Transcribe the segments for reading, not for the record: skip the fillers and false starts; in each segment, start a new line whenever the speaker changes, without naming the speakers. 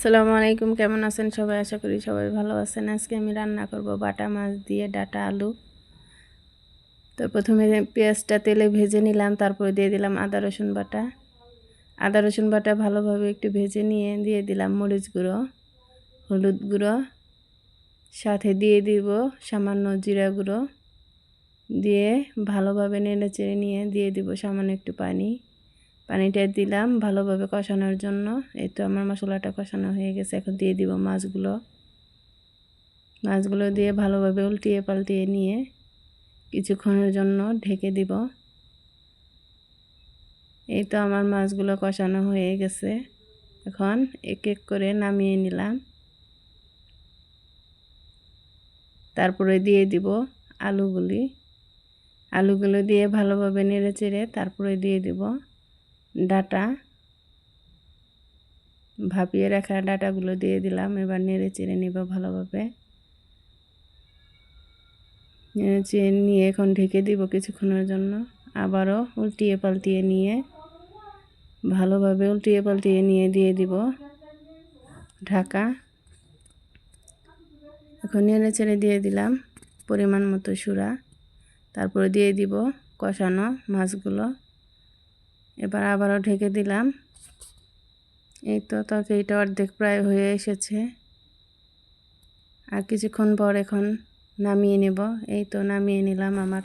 আসসালামু আলাইকুম, কেমন আছেন সবাই? আশা করি সবাই ভালো আছেন। আজকে আমি রান্না করব বাটা মাছ দিয়ে ডাটা আলু। তো প্রথমে পেঁয়াজটা তেলে ভেজে নিলাম, তারপরে দিয়ে দিলাম আদা রসুন বাটা। আদা রসুন বাটা ভালোভাবে একটু ভেজে নিয়ে দিয়ে দিলাম মরিচ গুঁড়ো, হলুদ গুঁড়ো, সাথে দিয়ে দিব সামান্য জিরা গুঁড়ো। দিয়ে ভালোভাবে নেড়েচেড়ে নিয়ে দিয়ে দিব সামান্য একটু পানিটা দিলাম ভালোভাবে কষানোর জন্য। এই তো আমার মশলাটা কষানো হয়ে গেছে। এখন দিয়ে দিব মাছগুলো দিয়ে ভালোভাবে উল্টিয়ে পাল্টিয়ে নিয়ে কিছুক্ষণের জন্য ঢেকে দিব। এই তো আমার মাছগুলো কষানো হয়ে গেছে। এখন এক এক করে নামিয়ে নিলাম। তারপরে দিয়ে দিব আলুগুলো দিয়ে ভালোভাবে নেড়েচেড়ে তারপরে দিয়ে দিব ডাটা, ভাপিয়ে রাখা ডাটাগুলো দিয়ে দিলাম। এবার নেড়েচেড়ে নিব ভালোভাবে। নেড়েচেড়ে নিয়ে এখন ঢেকে দিব কিছুক্ষণের জন্য। আবারও উল্টিয়ে পাল্টিয়ে নিয়ে ভালোভাবে দিয়ে দিব ঢাকা। এখন নেড়েচেড়ে দিয়ে দিলাম পরিমাণ মতো সুরা, তারপরে দিয়ে দিব কষানো মাছগুলো। এবার আবারও ঢেকে দিলাম। এই তো তরকারিটা অর্ধেক প্রায় হয়ে এসেছে। আর কিছুক্ষণ পর এখন নামিয়ে নেব। এই তো নামিয়ে নিলাম আমার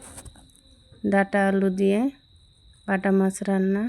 ডাটা আলু দিয়ে বাটা মাছ রান্না।